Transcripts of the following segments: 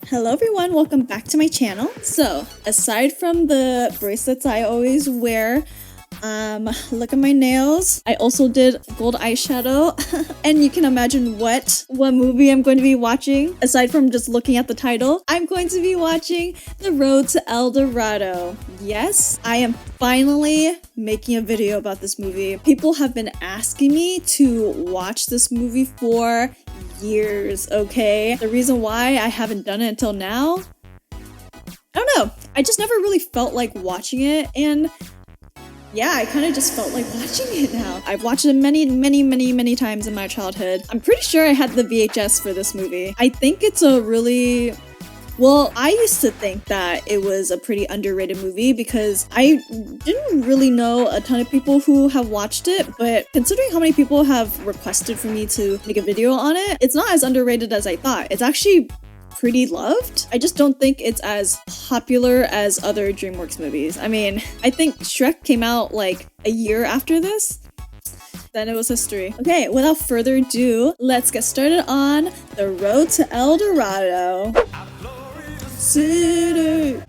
Hello everyone, welcome back to my channel. So, aside from the bracelets I always wear, look at my nails. I also did gold eyeshadow, and you can imagine what movie I'm going to be watching. Aside from just looking at the title, I'm going to be watching The Road to El Dorado. Yes, I am finally making a video about this movie. People have been asking me to watch this movie for years, okay? The reason why I haven't done it until now, I don't know. I just never really felt like watching it, and yeah, I kind of just felt like watching it now. I've watched it many times in my childhood. I'm pretty sure I had the VHS for this movie. I think it's a really... Well, I used to think that it was a pretty underrated movie because I didn't really know a ton of people who have watched it, but considering how many people have requested for me to make a video on it, it's not as underrated as I thought. It's actually pretty loved. I just don't think it's as popular as other DreamWorks movies. I mean, I think Shrek came out like a year after this. Then it was history. Okay, without further ado, let's get started on The Road to El Dorado. City,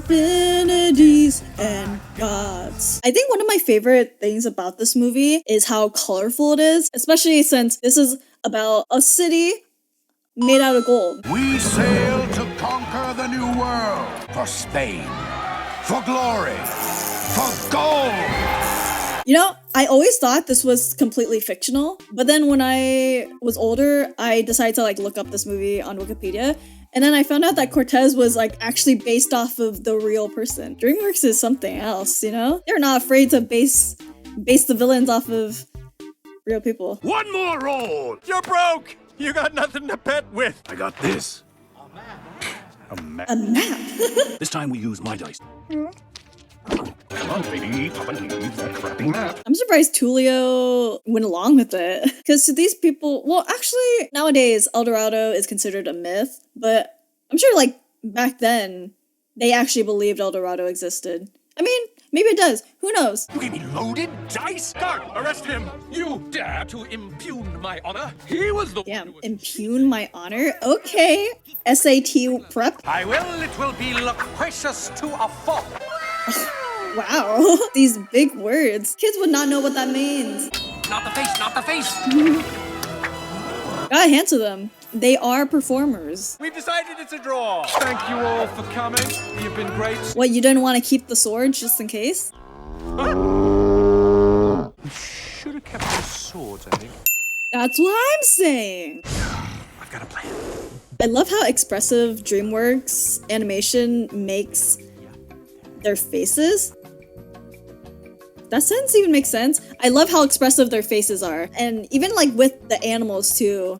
deities and gods. I think one of my favorite things about this movie is how colorful it is, especially since this is about a city made out of gold. We sail to conquer the new world. For Spain. For glory. For gold. You know, I always thought this was completely fictional, but then when I was older, I decided to like look up this movie on Wikipedia, and then I found out that Cortez was like actually based off of the real person. DreamWorks is something else, you know? They're not afraid to base the villains off of real people. One more roll. You're broke! You got nothing to bet with! I got this. A map. A map? This time we use my dice. Come on, baby. Papa needs that crappy map. I'm surprised Tulio went along with it. Because to these people, well, actually, nowadays, El Dorado is considered a myth, but I'm sure, like, back then, they actually believed El Dorado existed. I mean, maybe it does. Who knows? You gave me loaded dice? Guard, arrest him! You dare to impugn my honor? He was the Damn, impugn my honor? Okay. SAT prep? I will, it will be loquacious to a fault. Wow, these big words. Kids would not know what that means. Not the face, not the face! Gotta hand to them. They are performers. We've decided it's a draw. Thank you all for coming. You've been great. What, you didn't want to keep the sword just in case? Should have kept those swords, I think. That's what I'm saying. I've got a plan. I love how expressive DreamWorks animation makes their faces. That sentence even makes sense. I love how expressive their faces are. And even like with the animals too.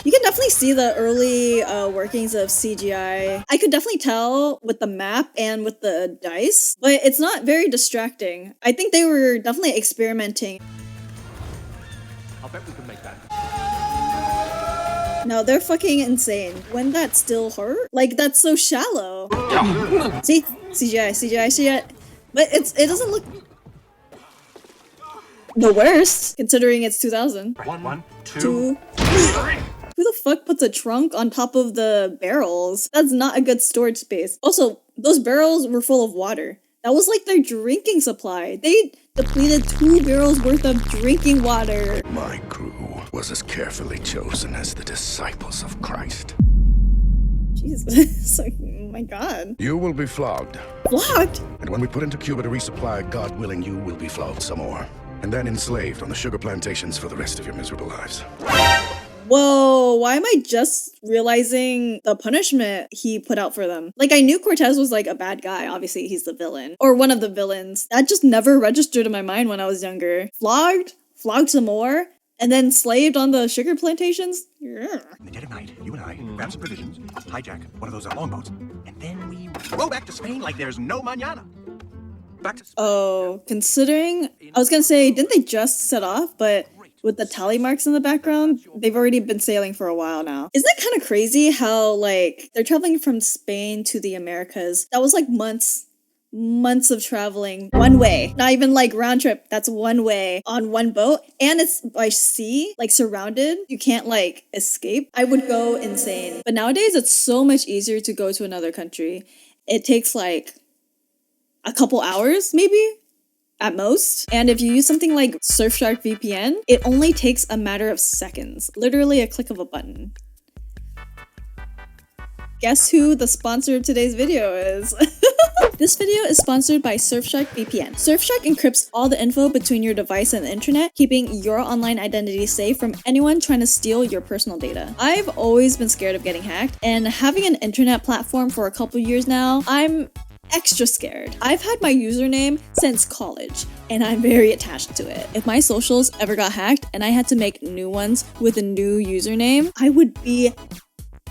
You can definitely see the early workings of CGI. I could definitely tell with the map and with the dice, but it's not very distracting. I think they were definitely experimenting. I'll bet we can make that. No, they're fucking insane. When that still hurt? Like, that's so shallow. See? CGI. But it doesn't look the worst, considering it's 2000. One, two. Who the fuck puts a trunk on top of the barrels? That's not a good storage space. Also, those barrels were full of water. That was like their drinking supply. They depleted 2 barrels worth of drinking water. My crew was as carefully chosen as the disciples of Christ. Jesus. Like, oh my god. You will be flogged. Flogged? And when we put into Cuba to resupply, God willing, you will be flogged some more. And then enslaved on the sugar plantations for the rest of your miserable lives. Whoa, why am I just realizing the punishment he put out for them? Like, I knew Cortez was like a bad guy. Obviously, he's the villain. Or one of the villains. That just never registered in my mind when I was younger. Flogged some more, and then slaved on the sugar plantations? Yeah. In the dead of night, you and I grab some provisions, hijack one of those longboats, and then we row back to Spain like there's no mañana. Back to Spain. Oh, considering... I was gonna say, didn't they just set off? But with the tally marks in the background, they've already been sailing for a while now. Isn't that kind of crazy how, like, they're traveling from Spain to the Americas? That was, like, months months of traveling one way, not even like round trip. That's one way on one boat, and it's by sea, like surrounded. You can't like escape. I would go insane. But nowadays, it's so much easier to go to another country. It takes like a couple hours, maybe at most. And if you use something like Surfshark VPN, it only takes a matter of seconds, literally a click of a button. Guess who the sponsor of today's video is? This video is sponsored by Surfshark VPN. Surfshark encrypts all the info between your device and the internet, keeping your online identity safe from anyone trying to steal your personal data. I've always been scared of getting hacked, and having an internet platform for a couple years now, I'm extra scared. I've had my username since college, and I'm very attached to it. If my socials ever got hacked and I had to make new ones with a new username, I would be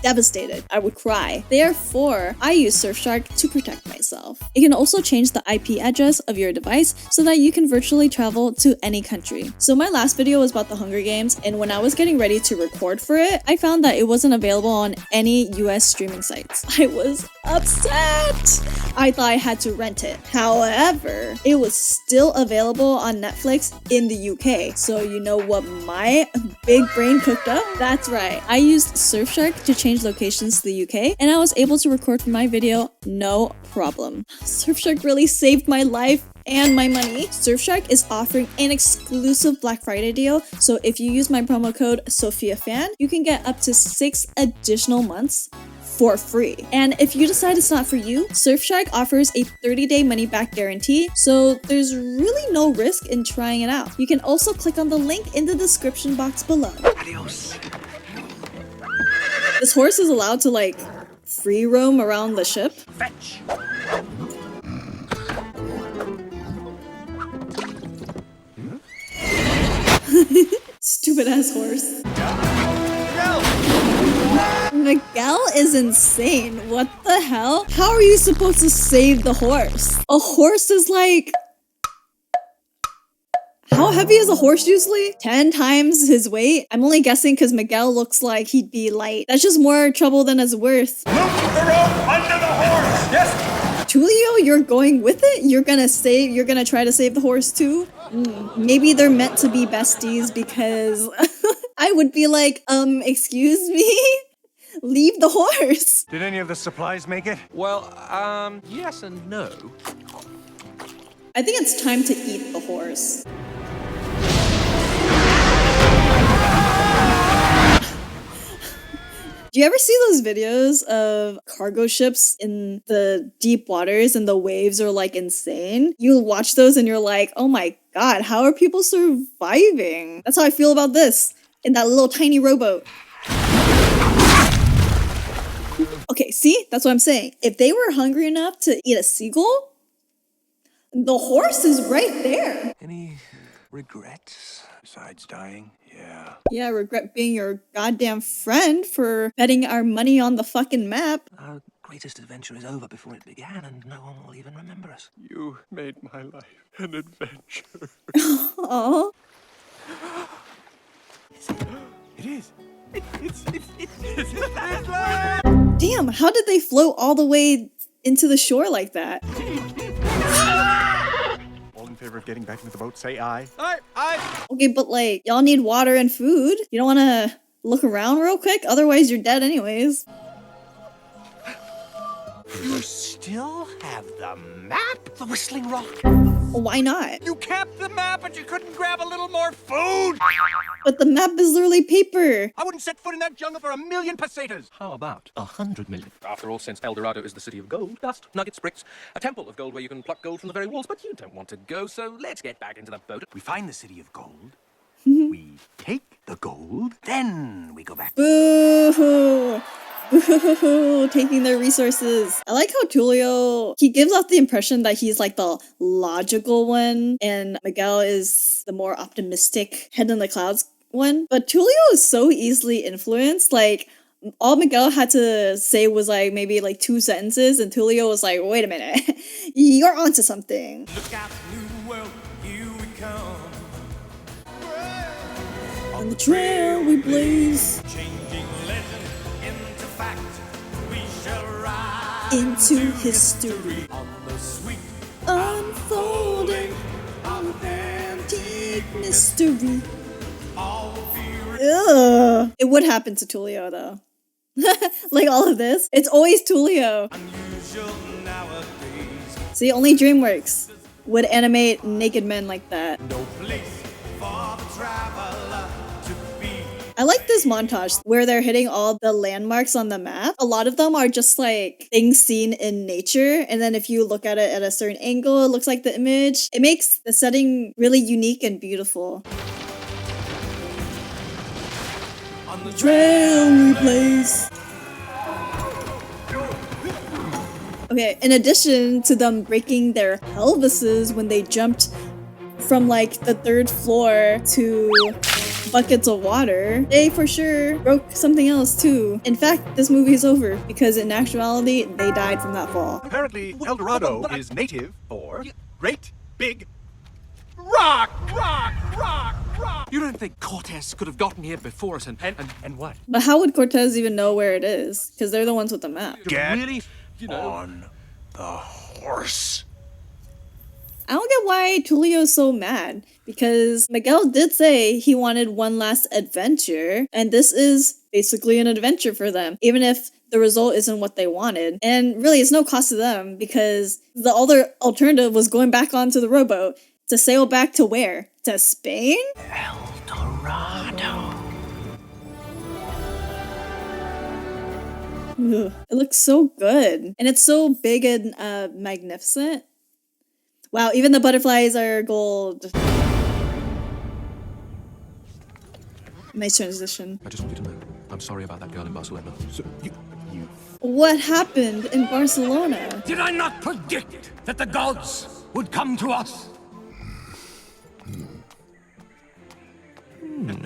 devastated. I would cry. Therefore, I use Surfshark to protect myself. It can also change the IP address of your device so that you can virtually travel to any country. So my last video was about the Hunger Games, and when I was getting ready to record for it, I found that it wasn't available on any US streaming sites. I was upset! I thought I had to rent it. However, it was still available on Netflix in the UK. So you know what my big brain cooked up? That's right. I used Surfshark to change locations to the UK, and I was able to record for my video no problem. Surfshark really saved my life and my money. Surfshark is offering an exclusive Black Friday deal, so if you use my promo code SophiaFan, you can get up to 6 additional months for free. And if you decide it's not for you, Surfshark offers a 30-day money-back guarantee, so there's really no risk in trying it out. You can also click on the link in the description box below. Adios. This horse is allowed to like free roam around the ship. Fetch. Stupid ass horse. Miguel is insane. What the hell? How are you supposed to save the horse? A horse is like... How heavy is a horse usually? 10 times his weight? I'm only guessing because Miguel looks like he'd be light. That's just more trouble than it's worth. Loop the rope under the horse! Yes! Tulio, you're going with it? You're gonna try to save the horse too? Maybe they're meant to be besties because I would be like, excuse me? Leave the horse. Did any of the supplies make it? Well, yes and no. I think it's time to eat the horse. Do you ever see those videos of cargo ships in the deep waters and the waves are like insane? You watch those and you're like, oh my god, how are people surviving? That's how I feel about this, in that little tiny rowboat. Okay, see? That's what I'm saying. If they were hungry enough to eat a seagull, the horse is right there. Any regrets besides dying? Yeah. Yeah, I regret being your goddamn friend for betting our money on the fucking map. Our greatest adventure is over before it began, and no one will even remember us. You made my life an adventure. Aww. It is. Damn, how did they float all the way into the shore like that? All in favor of getting back into the boat, say aye. Aye. Okay, but like, y'all need water and food. You don't want to look around real quick? Otherwise, you're dead anyways. You still have the map? The Whistling Rock! Why not? You kept the map, but you couldn't grab a little more food? But the map is literally paper. I wouldn't set foot in that jungle for 1,000,000 pesetas. How about 100 million? After all, since El Dorado is the city of gold, dust, nuggets, bricks, a temple of gold where you can pluck gold from the very walls, but you don't want to go, so let's get back into the boat. We find the city of gold. We take the gold. Then we go back. Boo! Boo! Taking their resources. I like how Tulio, he gives off the impression that he's like the logical one, and Miguel is the more optimistic, head in the clouds one. But Tulio is so easily influenced. Like, all Miguel had to say was like maybe like 2 sentences, and Tulio was like, wait a minute, you're onto something. Look out, new world, here we come. On the trail we blaze, Changing legend into fact, we shall ride into history. on the sweet Mystery. Ugh. It would happen to Tulio though. Like all of this. It's always Tulio. See, only DreamWorks would animate naked men like that. I like this montage where they're hitting all the landmarks on the map. A lot of them are just like things seen in nature. And then if you look at it at a certain angle, it looks like the image. It makes the setting really unique and beautiful. On the trail we blaze. Okay, in addition to them breaking their pelvises when they jumped from like the 3rd floor to buckets of water, they for sure broke something else too. In fact, this movie is over because in actuality, they died from that fall. Apparently, El Dorado is native for great big rock. You don't think Cortez could have gotten here before us and what? But how would Cortez even know where it is? Because they're the ones with the map. Get Really? You know. on the horse. I don't get why Tulio's so mad, because Miguel did say he wanted one last adventure, and this is basically an adventure for them, even if the result isn't what they wanted. And really, it's no cost to them, because the other alternative was going back onto the rowboat to sail back to where? To Spain? El Dorado. Ugh, it looks so good, and it's so big and magnificent. Wow, even the butterflies are gold. Nice transition. I just want you to know, I'm sorry about that girl in Barcelona. So you What happened in Barcelona? Did I not predict that the gods would come to us?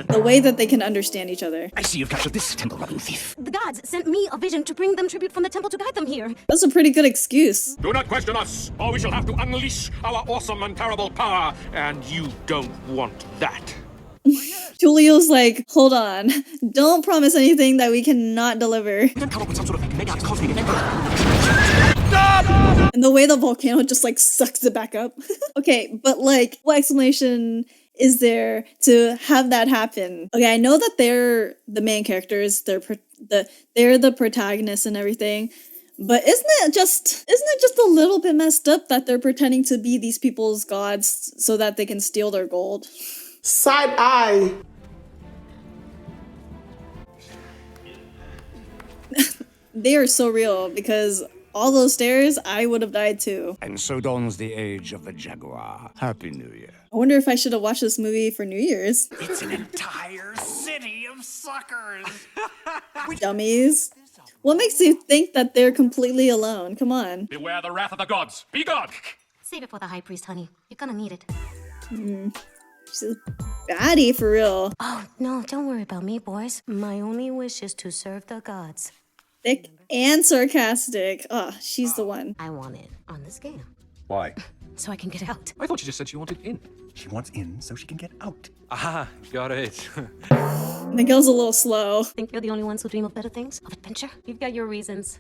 The way that they can understand each other. I see you've captured this temple-robbing thief. The gods sent me a vision to bring them tribute from the temple to guide them here. That's a pretty good excuse. Do not question us, or we shall have to unleash our awesome and terrible power, and you don't want that. Julio's like, hold on. Don't promise anything that we cannot deliver. Then come up with some sort of mega cosmic event. And the way the volcano just like sucks it back up. Okay, but like, what explanation is there to have that happen? Okay, I know that they're the main characters, they're the protagonists and everything, but isn't it just a little bit messed up that they're pretending to be these people's gods so that they can steal their gold? Side eye. They are so real, because all those stairs, I would have died too. And so dawns the age of the Jaguar. Happy New Year. I wonder if I should have watched this movie for New Year's. It's an entire city of suckers. Dummies. What makes you think that they're completely alone? Come on. Beware the wrath of the gods. Be gone! Save it for the high priest, honey. You're gonna need it. She's a baddie for real. Oh, no, don't worry about me, boys. My only wish is to serve the gods. Thick and sarcastic. Oh, she's the one. I want in on this game, Why? so I can get out. I thought you just said she wanted in. She wants in so she can get out. Ah, got it. Miguel's a little slow. Think you're the only ones who dream of better things? Of adventure? You've got your reasons,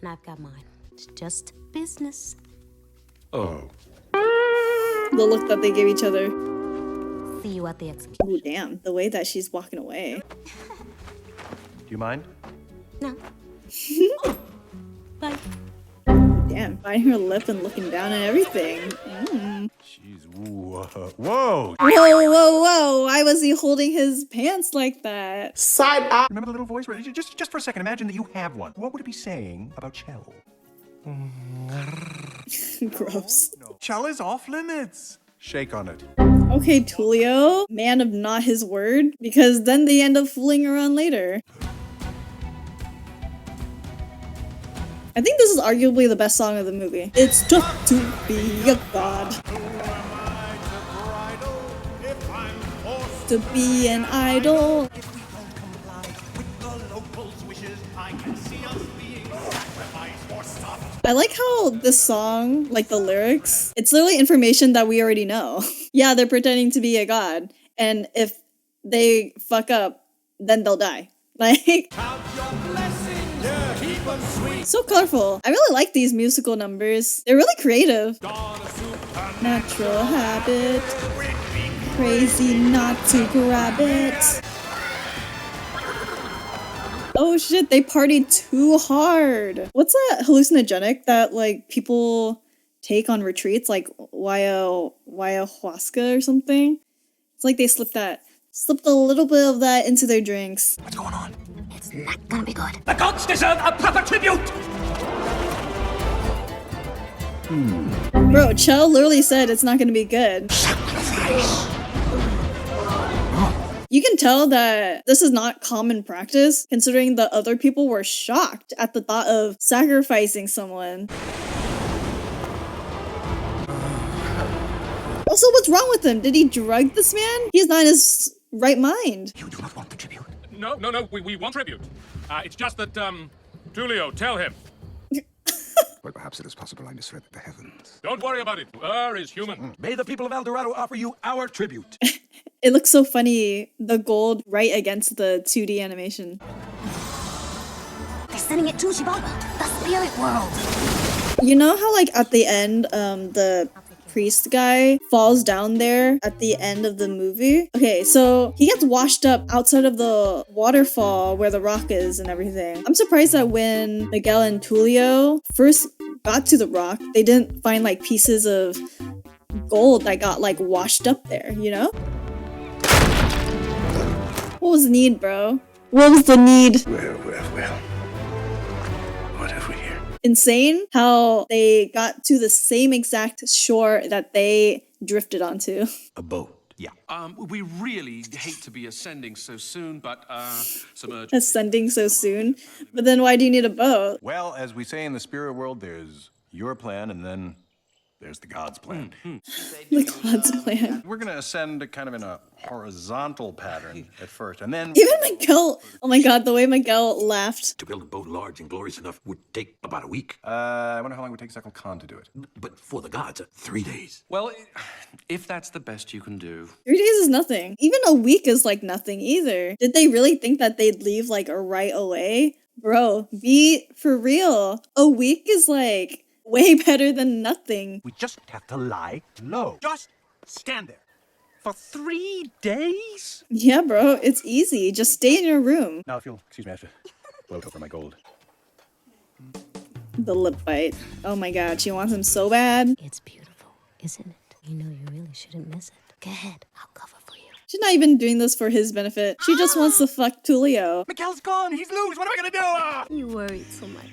and I've got mine. It's just business. Oh. The look that they give each other. See you at the execution. Oh, damn. The way that she's walking away. Do you mind? No. Bye. Damn, biting her lip and looking down and everything. Jeez, whoa. Whoa, whoa, whoa. Why was he holding his pants like that? Side eye. Remember the little voice? Just for a second, imagine that you have one. What would it be saying about Chel? Gross. Chel is off limits. Shake on it. Okay, Tulio, man of not his word, because then they end up fooling around later. I think this is arguably the best song of the movie. It's tough to be a god. To be an idol. I like how this song, like the lyrics, it's literally information that we already know. Yeah, they're pretending to be a god, and if they fuck up, then they'll die. Like, so colorful. I really like these musical numbers. They're really creative. Natural habit. crazy not to grab it. Oh shit, they partied too hard. What's that hallucinogenic that like people take on retreats, like ayahuasca or something? It's like they slipped a little bit of that into their drinks. What's going on? It's not gonna be good. The gods deserve a proper tribute! Bro, Chel literally said it's not gonna be good. You can tell that this is not common practice, considering the other people were shocked at the thought of sacrificing someone. Also, what's wrong with him? Did he drug this man? He's not in his right mind. You do not want the tribute. No, we want tribute. It's just that, Tulio, tell him. But perhaps it is possible I misread the heavens. Don't worry about it. Is human. May the people of El Dorado offer you our tribute. It looks so funny, the gold right against the 2D animation. They're sending it to Xibalba, the spirit world. You know how like at the end, the priest guy falls down there at the end of the movie? Okay, so he gets washed up outside of the waterfall where the rock is and everything. I'm surprised that when Miguel and Tulio first got to the rock, they didn't find like pieces of gold that got like washed up there, you know? What was the need, bro? What was the need? Well. What have we here? Insane how they got to the same exact shore that they drifted onto. A boat. Yeah. We really hate to be ascending so soon, but, submerged. Ascending so soon. But then why do you need a boat? Well, as we say in the spirit world, there's your plan and then there's the God's plan. The God's plan. We're gonna ascend kind of in a horizontal pattern at first, and then Even Miguel, oh my god, the way Miguel laughed. To build a boat large and glorious enough would take about a week. I wonder how long it would take Sekal Khan to do it. But for the gods, 3 days. Well, if that's the best you can do. 3 days is nothing. Even a week is like nothing either. Did they really think that they'd leave like right away? Bro, be for real. A week is like way better than nothing. We just have to lie low. Just stand there. For 3 days? Yeah, bro, it's easy. Just stay in your room. Now, if you'll excuse me, I have to float over my gold. The lip bite. Oh my god, she wants him so bad. It's beautiful, isn't it? You know you really shouldn't miss it. Go ahead, I'll cover for you. She's not even doing this for his benefit. She just wants to fuck Tulio. Miguel's gone. He's loose. What am I gonna do? You worried so much.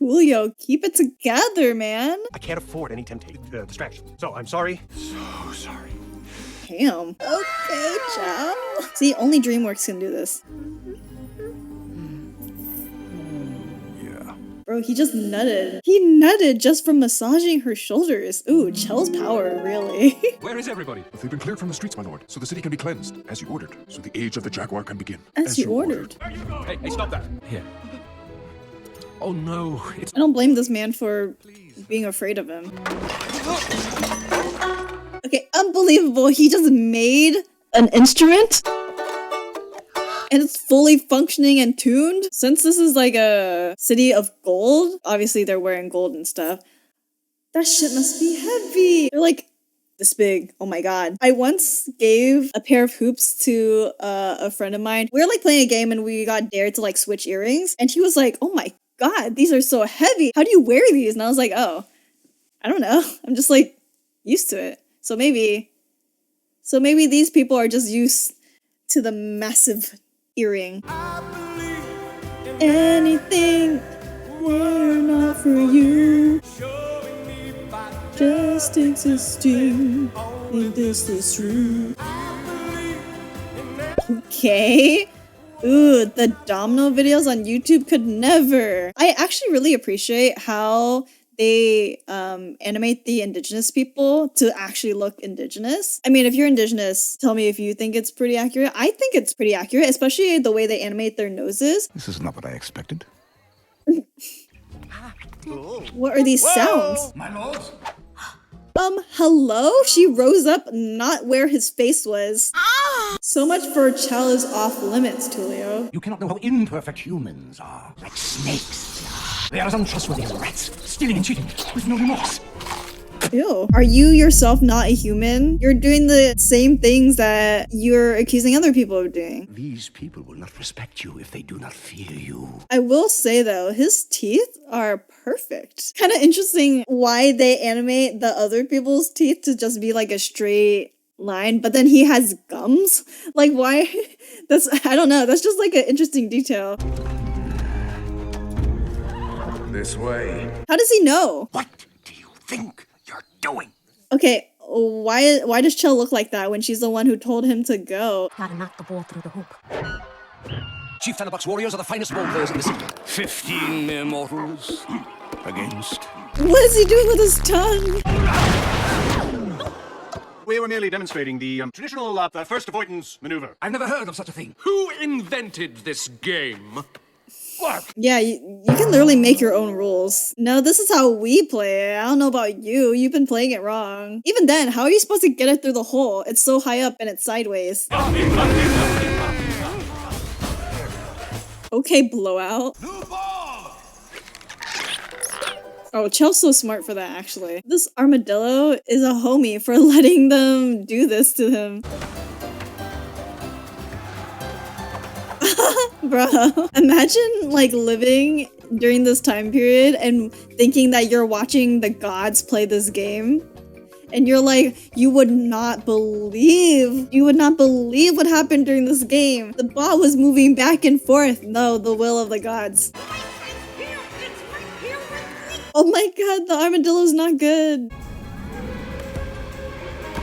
Tulio, keep it together, man. I can't afford any distraction. So I'm sorry. So sorry. Damn. Okay, ciao. See, only DreamWorks can do this. Yeah. Bro, he just nutted. He nutted just from massaging her shoulders. Ooh, Chel's power, really. Where is everybody? They've been cleared from the streets, my lord, so the city can be cleansed, as you ordered, so the age of the jaguar can begin. As you ordered. Hey, stop that. Here. Oh no, it's... I don't blame this man for being afraid of him. Okay, unbelievable. He just made an instrument and it's fully functioning and tuned. Since this is like a city of gold, obviously they're wearing gold and stuff. That shit must be heavy. They're like this big. Oh my god. I once gave a pair of hoops to a friend of mine. We were like playing a game and we got dared to like switch earrings. And he was like, oh my god, these are so heavy. How do you wear these? And I was like, oh, I don't know. I'm just like used to it. So maybe these people are just used to the massive earring. Anything, they're not for you. Just existing in this is true. Okay. Ooh, the domino videos on YouTube could never. I actually really appreciate how they animate the indigenous people to actually look indigenous. I mean, if you're indigenous, tell me if you think it's pretty accurate. I think it's pretty accurate, especially the way they animate their noses. This is not what I expected. What are these sounds? My lords. Hello? She rose up not where his face was. So much for Chel is off limits, Tulio. You cannot know how imperfect humans are. Like snakes. They are as untrustworthy as rats, stealing and cheating with no remorse. Ew. Are you yourself not a human? You're doing the same things that you're accusing other people of doing. These people will not respect you if they do not fear you. I will say though, his teeth are perfect. Kind of interesting why they animate the other people's teeth to just be like a straight line, but then he has gums. Like why? I don't know. That's just like an interesting detail. This way. How does he know? What do you think you're doing? Okay, why does Chel look like that when she's the one who told him to go? Gotta knock the ball through the hoop. Chief Thunderbox warriors are the finest ball players in the city. 15 mere mortals against. What is he doing with his tongue? We were merely demonstrating the traditional first avoidance maneuver. I've never heard of such a thing. Who invented this game? What? Yeah, you can literally make your own rules. No, this is how we play it. I don't know about you. You've been playing it wrong. Even then, how are you supposed to get it through the hole? It's so high up and it's sideways. Okay, blowout. Oh, Chel's so smart for that, actually. This armadillo is a homie for letting them do this to him. Bro, imagine like living during this time period and thinking that you're watching the gods play this game. And you're like, you would not believe what happened during this game. The ball was moving back and forth. No, the will of the gods. Oh my god, the armadillo's not good.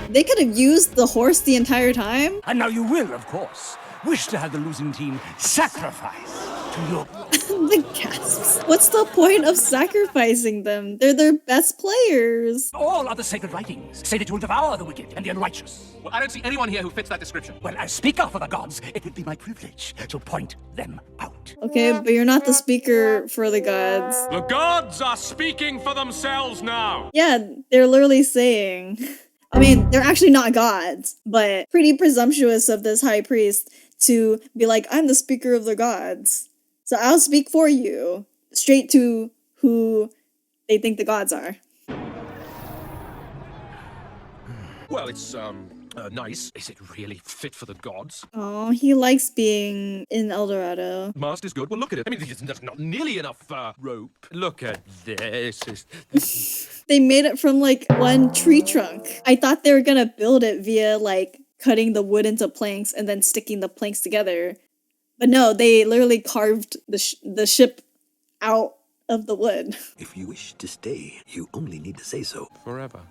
They could have used the horse the entire time. And now you will, of course, wish to have the losing team sacrifice to your... The gasps. What's the point of sacrificing them? They're their best players. All other sacred writings say that you will devour the wicked and the unrighteous. Well, I don't see anyone here who fits that description. Well, as speaker for the gods, it would be my privilege to point them out. Okay, but you're not the speaker for the gods. The gods are speaking for themselves now. Yeah, they're literally saying... I mean, they're actually not gods, but pretty presumptuous of this high priest to be like, I'm the speaker of the gods. So I'll speak for you, straight to who they think the gods are. Well, it's, nice. Is it really fit for the gods? Oh, he likes being in El Dorado. Mast is good. Well, look at it. I mean, there's not nearly enough, rope. Look at this. They made it from, like, one tree trunk. I thought they were gonna build it via, like, cutting the wood into planks and then sticking the planks together. But no, they literally carved the ship out of the wood. If you wish to stay, you only need to say so. Forever.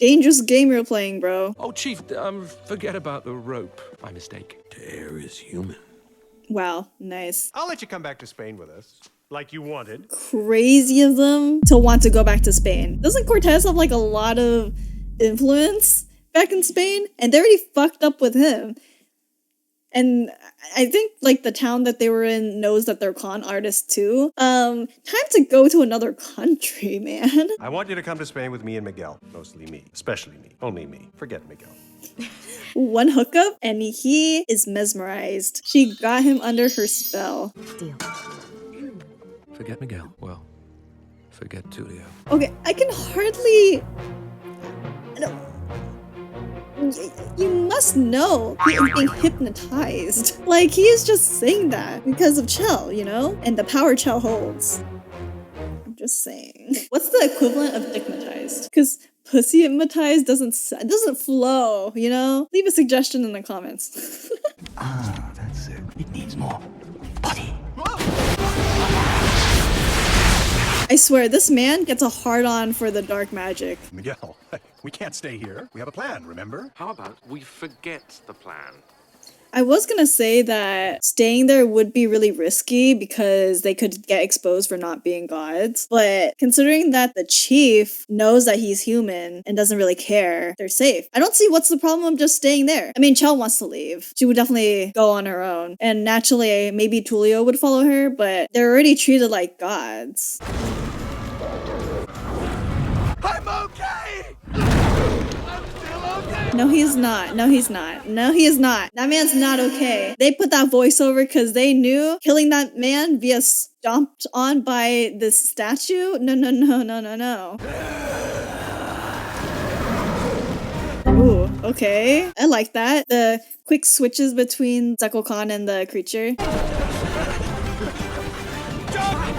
Dangerous game you're playing, bro. Oh, Chief, forget about the rope. My mistake. Dare is human. Wow, nice. I'll let you come back to Spain with us, like you wanted. Crazy of them to want to go back to Spain. Doesn't Cortez have like a lot of influence back in Spain? And they already fucked up with him. And I think like the town that they were in knows that they're con artists too. Time to go to another country, man. I want you to come to Spain with me and Miguel. Mostly me. Especially me. Only me. Forget Miguel. One hookup and he is mesmerized. She got him under her spell. Deal. Forget Miguel. Well, forget Tulio. Okay, I can hardly... You must know he is being hypnotized. Like, he is just saying that because of Chel, you know? And the power Chel holds. I'm just saying. What's the equivalent of dickmatized? Because pussy hypnotized doesn't flow, you know? Leave a suggestion in the comments. Ah, that's it. It needs more body. I swear, this man gets a hard-on for the dark magic. Miguel, we can't stay here. We have a plan, remember? How about we forget the plan? I was gonna say that staying there would be really risky because they could get exposed for not being gods. But considering that the chief knows that he's human and doesn't really care, they're safe. I don't see what's the problem of just staying there. I mean, Chel wants to leave. She would definitely go on her own. And naturally, maybe Tulio would follow her, but they're already treated like gods. I'm okay! No, he's not. No, he's not. No, he is not. That man's not okay. They put that voiceover because they knew killing that man via stomped on by this statue? No, no, no, no, no, no. Okay, I like that. The quick switches between Sekul Khan and the creature.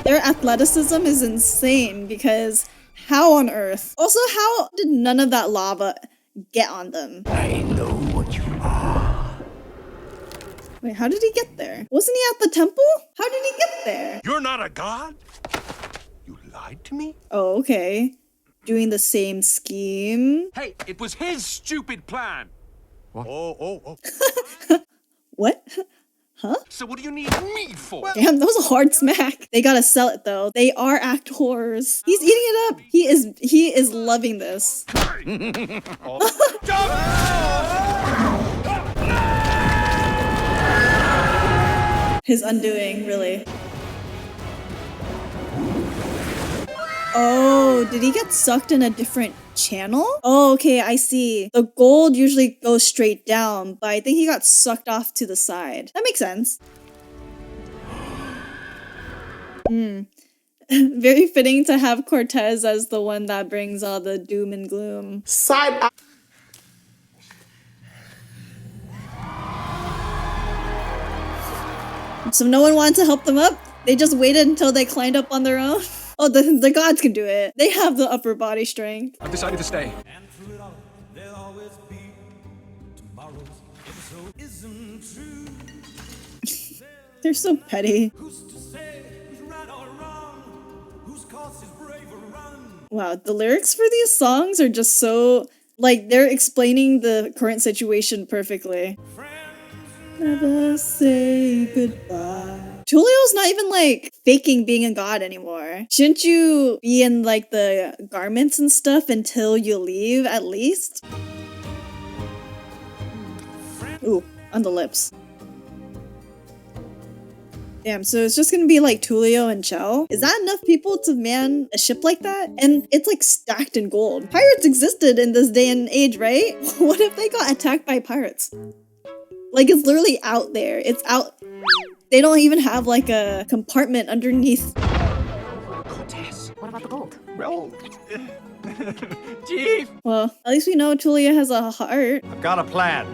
Their athleticism is insane because how on earth? Also, how did none of that lava get on them? I know what you are. Wait, how did he get there? Wasn't he at the temple? How did he get there? You're not a god? You lied to me? Oh, okay. Doing the same scheme. Hey, it was his stupid plan. Oh. What? So what do you need me for? Damn, that was a hard smack. They gotta sell it though. They are actors. He's eating it up. He is loving this. His undoing, really. Oh, did he get sucked in a different channel? Oh, okay, I see. The gold usually goes straight down, but I think he got sucked off to the side. That makes sense. Very fitting to have Cortez as the one that brings all the doom and gloom. Side eye. So no one wanted to help them up? They just waited until they climbed up on their own? Oh, the gods can do it. They have the upper body strength. I've decided to stay. They're so petty. Wow, the lyrics for these songs are just so... like, they're explaining the current situation perfectly. Never say goodbye. Tulio's not even, like, faking being a god anymore. Shouldn't you be in, like, the garments and stuff until you leave, at least? Ooh, on the lips. Damn, so it's just gonna be like Tulio and Chel? Is that enough people to man a ship like that? And it's like stacked in gold. Pirates existed in this day and age, right? What if they got attacked by pirates? Like, it's literally out there. It's out. They don't even have like a compartment underneath. Cortez, what about the gold? Well, Chief. Well, at least we know Tulio has a heart. I've got a plan.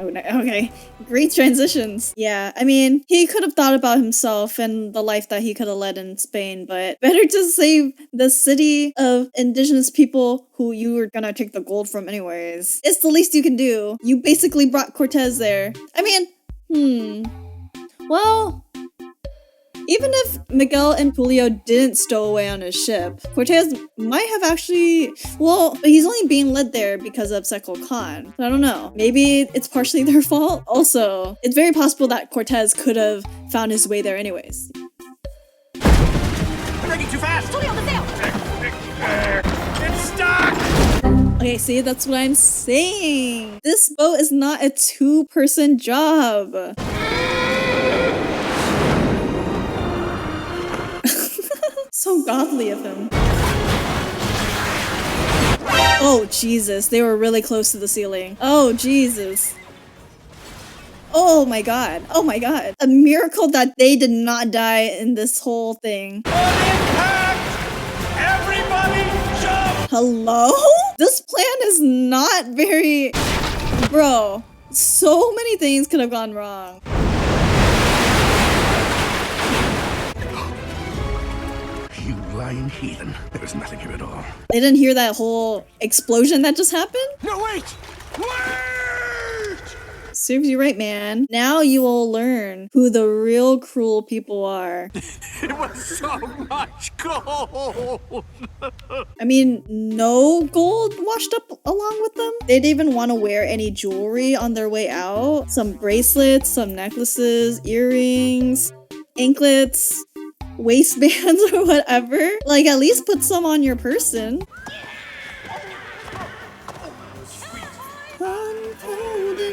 Oh, no, okay. Great transitions. Yeah, I mean, he could have thought about himself and the life that he could have led in Spain, but better to save the city of indigenous people who you were gonna take the gold from anyways. It's the least you can do. You basically brought Cortez there. I mean, well... even if Miguel and Julio didn't stow away on his ship, Cortez might have actually... well, but he's only being led there because of Sekul Khan. I don't know. Maybe it's partially their fault? Also, it's very possible that Cortez could have found his way there anyways. I'm breaking too fast. Julio, the sail! It's stuck. Okay, see, that's what I'm saying. This boat is not a two-person job. So godly of him. Oh, Jesus. They were really close to the ceiling. Oh, Jesus. Oh my god. Oh my god. A miracle that they did not die in this whole thing. Everybody jump! Hello? This plan is not very... bro. So many things could have gone wrong. You lying heathen. There's nothing here at all. They didn't hear that whole explosion that just happened? No, wait! Wait! Serves you right, man. Now you will learn who the real cruel people are. It was so much gold. I mean, no gold washed up along with them? They didn't even want to wear any jewelry on their way out. Some bracelets, some necklaces, earrings, anklets, waistbands or whatever. Like, at least put some on your person.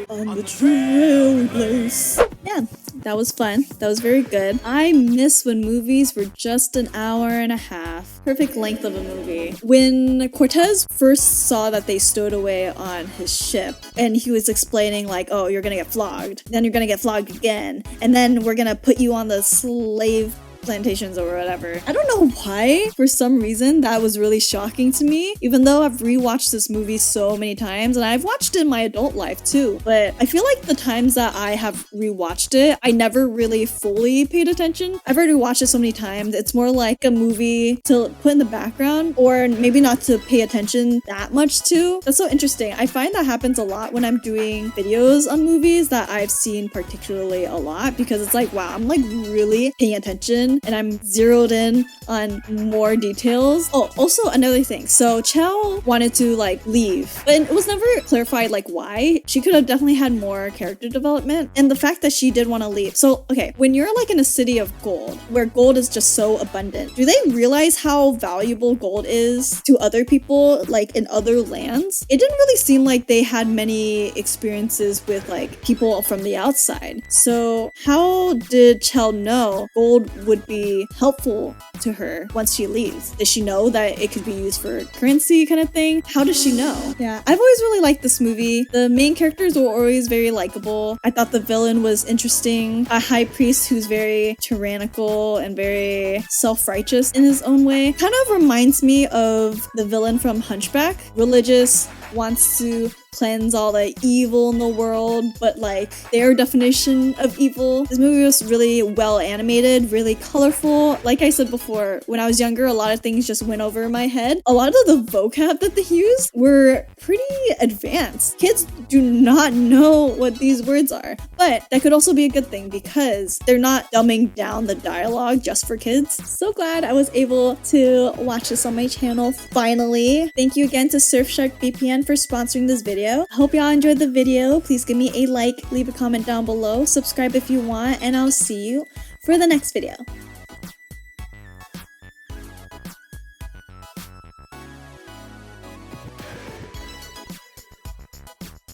On the trailblaze. Yeah, that was fun. That was very good. I miss when movies were just an hour and a half. Perfect length of a movie. When Cortez first saw that they stowed away on his ship, and he was explaining like, oh, you're gonna get flogged. Then you're gonna get flogged again. And then we're gonna put you on the slave plantations or whatever. I don't know why, for some reason, that was really shocking to me, even though I've rewatched this movie so many times, and I've watched it in my adult life too. But I feel like the times that I have rewatched it, I never really fully paid attention. I've already watched it so many times, it's more like a movie to put in the background, or maybe not to pay attention that much to. That's so interesting. I find that happens a lot when I'm doing videos on movies that I've seen particularly a lot, because it's like, wow, I'm like really paying attention and I'm zeroed in on more details. Oh, also another thing. So Chel wanted to like leave, but it was never clarified like why. She could have definitely had more character development, and the fact that she did want to leave. So, okay, when you're like in a city of gold, where gold is just so abundant, do they realize how valuable gold is to other people like in other lands? It didn't really seem like they had many experiences with like people from the outside. So how did Chel know gold would be helpful to her once she leaves? Does she know that it could be used for currency kind of thing? How does she know? Yeah, I've always really liked this movie. The main characters were always very likable. I thought the villain was interesting. A high priest who's very tyrannical and very self-righteous in his own way. Kind of reminds me of the villain from Hunchback. Religious, wants to cleanse all the evil in the world, but like their definition of evil. This movie was really well animated, really colorful. Like I said before, when I was younger, a lot of things just went over my head. A lot of the vocab that they used were pretty advanced. Kids do not know what these words are, but that could also be a good thing because they're not dumbing down the dialogue just for kids. So glad I was able to watch this on my channel finally. Thank you again to Surfshark VPN for sponsoring this video. I hope y'all enjoyed the video. Please give me a like, leave a comment down below, subscribe if you want, and I'll see you for the next video.